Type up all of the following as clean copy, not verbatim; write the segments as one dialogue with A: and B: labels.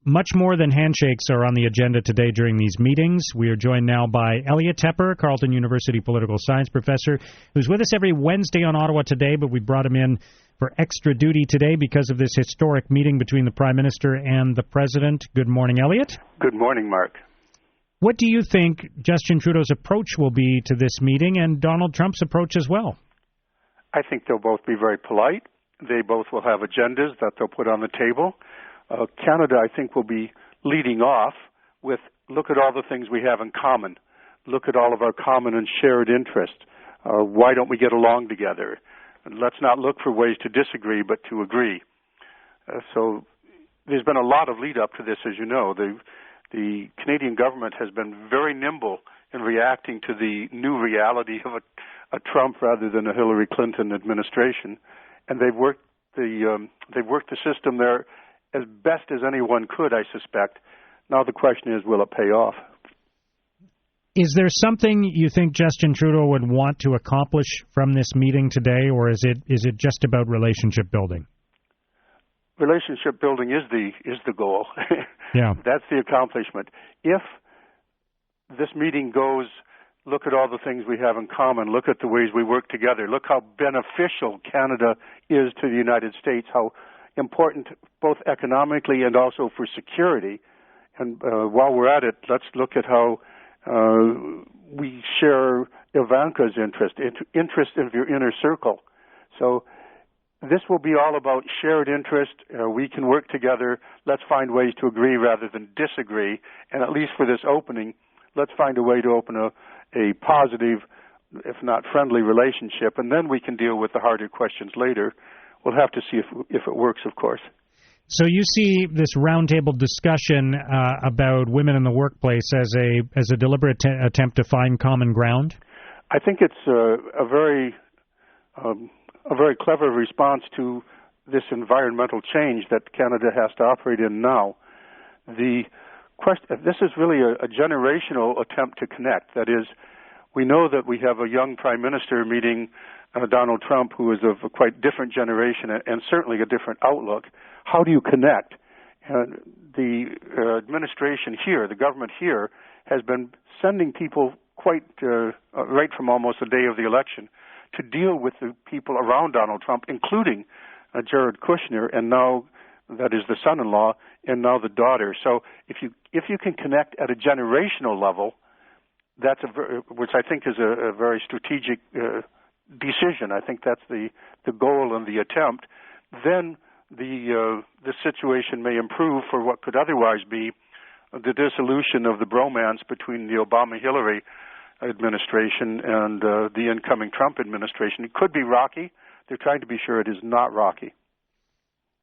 A: Much more than handshakes are on the agenda today during these meetings. We are joined now by Elliot Tepper, Carleton University political science professor, who's with us every Wednesday on Ottawa Today, but we brought him in for extra duty today because of this historic meeting between the Prime Minister and the President. Good morning, Elliot.
B: Good morning, Mark.
A: What do you think Justin Trudeau's approach will be to this meeting and Donald Trump's approach as well?
B: I think they'll both be very polite. They both will have agendas that they'll put on the table. Canada, I think, will be leading off with, look at all the things we have in common. Look at all of our common and shared interests. Why don't we get along together? And let's not look for ways to disagree, but to agree. So there's been a lot of lead up to this, as you know. The Canadian government has been very nimble in reacting to the new reality of a Trump rather than a Hillary Clinton administration, and they've worked the system there as best as anyone could, I suspect. Now the question is, will it pay off?
A: Is there something you think Justin Trudeau would want to accomplish from this meeting today, or is it just about relationship building?
B: Relationship building is the goal.
A: Yeah.
B: That's the accomplishment. If this meeting goes, look at all the things we have in common, look at the ways we work together, look how beneficial Canada is to the United States, how important both economically and also for security. And while we're at it, let's look at how we share Ivanka's interest in your inner circle. So this will be all about shared interest. We can work together. Let's find ways to agree rather than disagree. And at least for this opening, let's find a way to open a positive, if not friendly, relationship. And then we can deal with the harder questions later. We'll have to see if it works, of course.
A: So you see this roundtable discussion about women in the workplace as a deliberate attempt to find common ground?
B: I think it's a very clever response to this environmental change that Canada has to operate in now. This is really a generational attempt to connect. That is, we know that we have a young Prime Minister meeting Donald Trump, who is of a quite different generation and certainly a different outlook. How do you connect? The administration here, the government here, has been sending people quite right from almost the day of the election to deal with the people around Donald Trump, including Jared Kushner, and now that is the son-in-law, and now the daughter. So if you can connect at a generational level, which I think is a very strategic decision. I think that's the goal and the attempt. Then the situation may improve for what could otherwise be the dissolution of the bromance between the Obama-Hillary administration and the incoming Trump administration. It could be rocky. They're trying to be sure it is not rocky.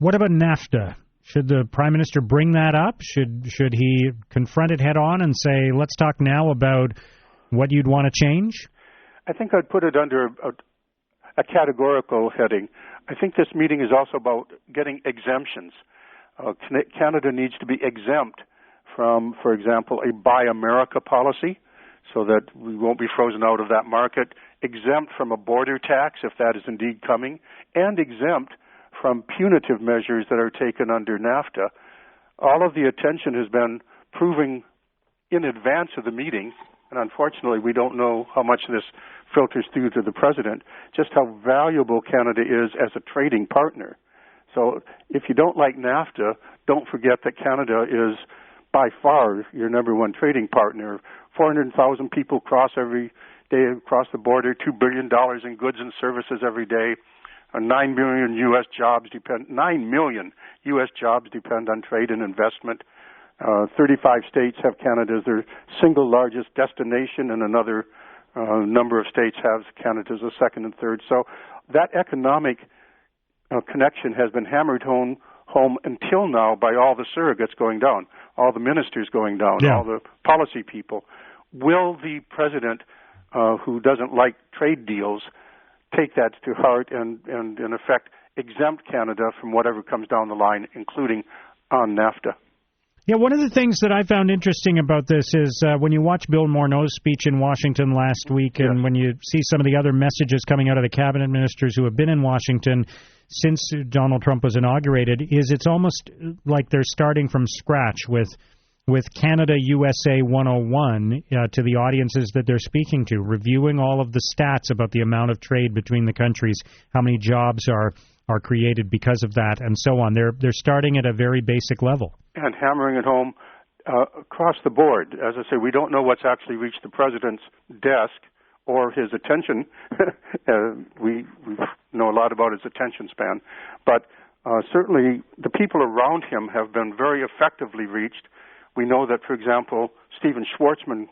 A: What about NAFTA? Should the Prime Minister bring that up? Should he confront it head on and say, let's talk now about what you'd want to change?
B: I think I'd put it under a categorical heading. I think this meeting is also about getting exemptions. Canada needs to be exempt from, for example, a Buy America policy so that we won't be frozen out of that market, exempt from a border tax if that is indeed coming, and exempt from punitive measures that are taken under NAFTA. All of the attention has been proving in advance of the meeting, and unfortunately we don't know how much this filters through to the President, just how valuable Canada is as a trading partner. So if you don't like NAFTA, don't forget that Canada is by far your number one trading partner. 400,000 people cross every day across the border, $2 billion in goods and services every day. 9 million U.S. jobs depend on trade and investment. 35 states have Canada as their single largest destination, and another number of states have Canada as a second and third. So that economic connection has been hammered home until now by all the surrogates going down, all the ministers going down, all the policy people. Will the President, who doesn't like trade deals, take that to heart and in effect exempt Canada from whatever comes down the line, including on NAFTA?
A: Yeah, one of the things that I found interesting about this is when you watch Bill Morneau's speech in Washington last week, and when you see some of the other messages coming out of the cabinet ministers who have been in Washington since Donald Trump was inaugurated, is it's almost like they're starting from scratch with Canada USA 101 to the audiences that they're speaking to, reviewing all of the stats about the amount of trade between the countries, how many jobs are created because of that, and so on. They're starting at a very basic level. And
B: hammering it home across the board. As I say, we don't know what's actually reached the president's desk or his attention. We know a lot about his attention span. But certainly the people around him have been very effectively reached. We know that, for example, Stephen Schwartzman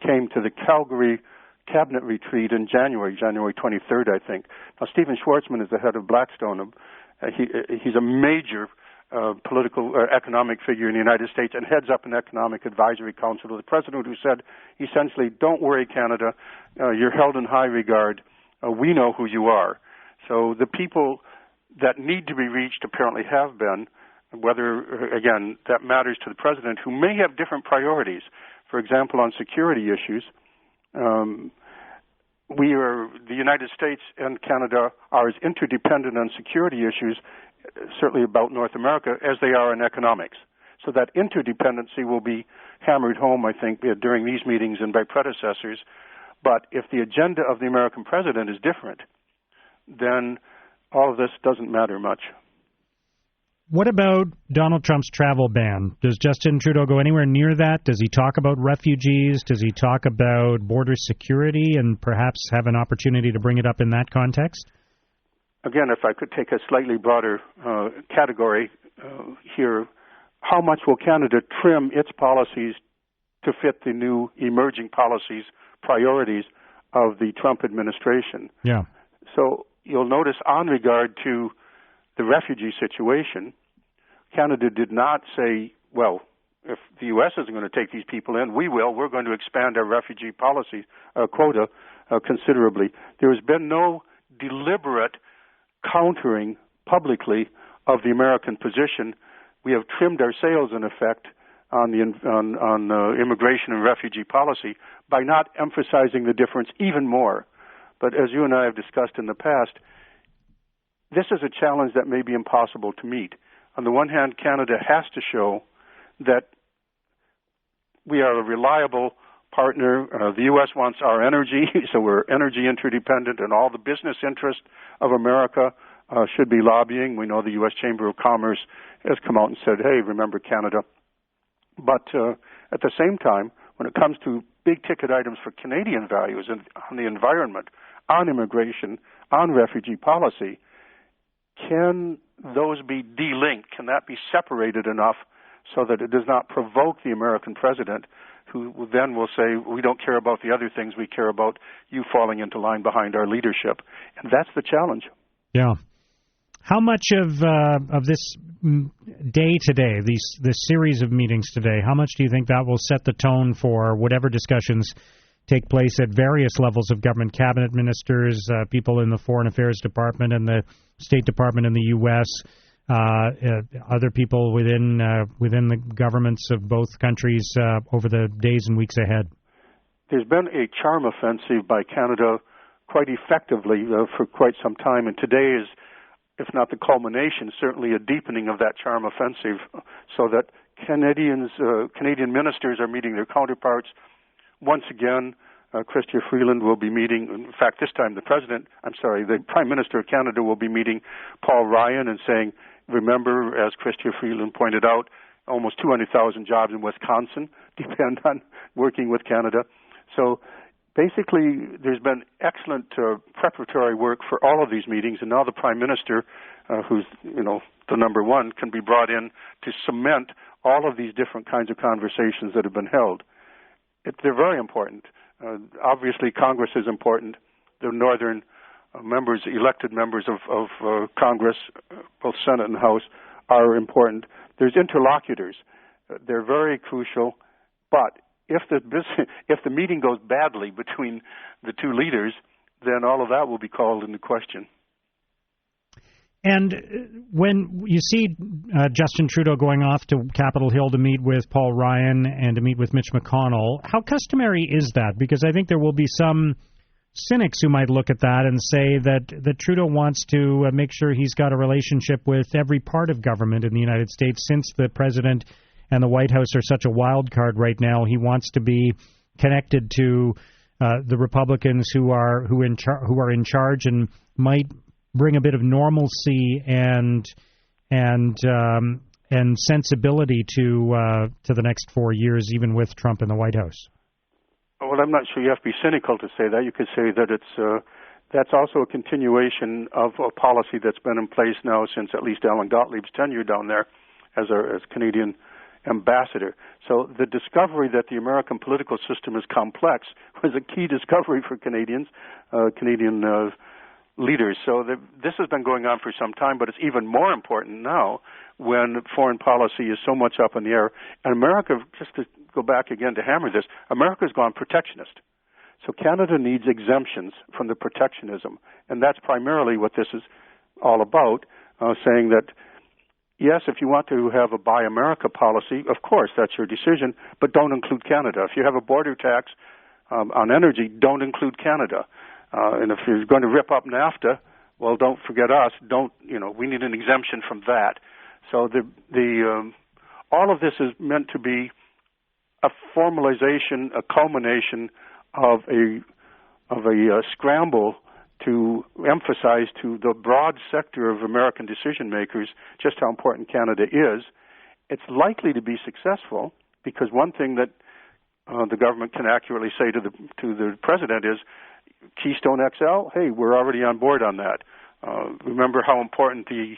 B: came to the Calgary cabinet retreat in January 23rd, I think. Now, Stephen Schwartzman is the head of Blackstone. He's a major political or economic figure in the United States and heads up an economic advisory council to the president, who said, essentially, don't worry, Canada, you're held in high regard. We know who you are. So the people that need to be reached apparently have been, whether, again, that matters to the president, who may have different priorities. For example, on security issues, the United States and Canada are as interdependent on security issues, certainly about North America, as they are in economics. So that interdependency will be hammered home, I think, during these meetings and by predecessors. But if the agenda of the American president is different, then all of this doesn't matter much.
A: What about Donald Trump's travel ban? Does Justin Trudeau go anywhere near that? Does he talk about refugees? Does he talk about border security and perhaps have an opportunity to bring it up in that context?
B: Again, if I could take a slightly broader category here, how much will Canada trim its policies to fit the new emerging policies, priorities of the Trump administration?
A: Yeah.
B: So you'll notice on regard to the refugee situation, Canada did not say, well, if the U.S. isn't going to take these people in, we will. We're going to expand our refugee policy quota considerably. There has been no deliberate countering publicly of the American position. We have trimmed our sails, in effect, on immigration and refugee policy by not emphasizing the difference even more. But as you and I have discussed in the past, this is a challenge that may be impossible to meet. On the one hand, Canada has to show that we are a reliable partner. The U.S. wants our energy, so we're energy interdependent, and all the business interests of America should be lobbying. We know the U.S. Chamber of Commerce has come out and said, hey, remember Canada. But at the same time, when it comes to big-ticket items for Canadian values and on the environment, on immigration, on refugee policy, can those be de-linked? Can that be separated enough so that it does not provoke the American president, who then will say, we don't care about the other things, we care about you falling into line behind our leadership? And that's the challenge.
A: Yeah. How much of this day today, this series of meetings today, how much do you think that will set the tone for whatever discussions take place at various levels of government, cabinet ministers, people in the Foreign Affairs Department and the State Department in the U.S., other people within the governments of both countries over the days and weeks ahead?
B: There's been a charm offensive by Canada quite effectively for quite some time, and today is, if not the culmination, certainly a deepening of that charm offensive, so that Canadian ministers are meeting their counterparts. Once again, Chrystia Freeland will be meeting, in fact, this time the Prime Minister of Canada will be meeting Paul Ryan and saying, remember, as Chrystia Freeland pointed out, almost 200,000 jobs in Wisconsin depend on working with Canada. So basically, there's been excellent preparatory work for all of these meetings, and now the Prime Minister, who's the number one, can be brought in to cement all of these different kinds of conversations that have been held. They're very important. Obviously, Congress is important. The northern members, elected members of Congress, both Senate and House, are important. There's interlocutors. They're very crucial. But if the meeting goes badly between the two leaders, then all of that will be called into question.
A: And when you see Justin Trudeau going off to Capitol Hill to meet with Paul Ryan and to meet with Mitch McConnell, how customary is that? Because I think there will be some cynics who might look at that and say that Trudeau wants to make sure he's got a relationship with every part of government in the United States. Since the president and the White House are such a wild card right now, he wants to be connected to the Republicans who are in charge and might bring a bit of normalcy and sensibility to the next 4 years, even with Trump in the White House.
B: Well, I'm not sure you have to be cynical to say that. You could say that that's also a continuation of a policy that's been in place now since at least Alan Gottlieb's tenure down there as Canadian ambassador. So the discovery that the American political system is complex was a key discovery for Canadian leaders. So this has been going on for some time, but it's even more important now when foreign policy is so much up in the air. And America, just to go back again to hammer this, America's gone protectionist. So Canada needs exemptions from the protectionism. And that's primarily what this is all about, saying that, yes, if you want to have a Buy America policy, of course, that's your decision, but don't include Canada. If you have a border tax on energy, don't include Canada. And if you're going to rip up NAFTA, well, don't forget us. We need an exemption from that. So all of this is meant to be a formalization, a culmination of a scramble to emphasize to the broad sector of American decision makers just how important Canada is. It's likely to be successful because one thing that the government can accurately say to the president is, Keystone XL, hey, we're already on board on that. Remember how important the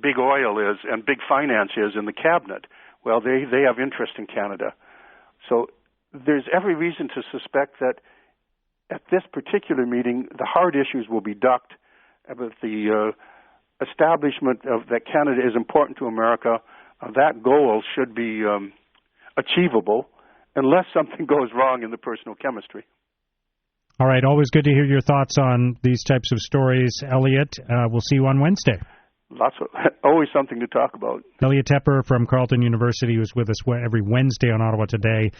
B: big oil is and big finance is in the cabinet. Well, they have interest in Canada. So there's every reason to suspect that at this particular meeting, the hard issues will be ducked, but the establishment of that Canada is important to America, that goal should be achievable unless something goes wrong in the personal chemistry.
A: All right, always good to hear your thoughts on these types of stories, Elliot. We'll see you on Wednesday.
B: Always something to talk about.
A: Elliot Tepper from Carleton University, who's with us every Wednesday on Ottawa Today.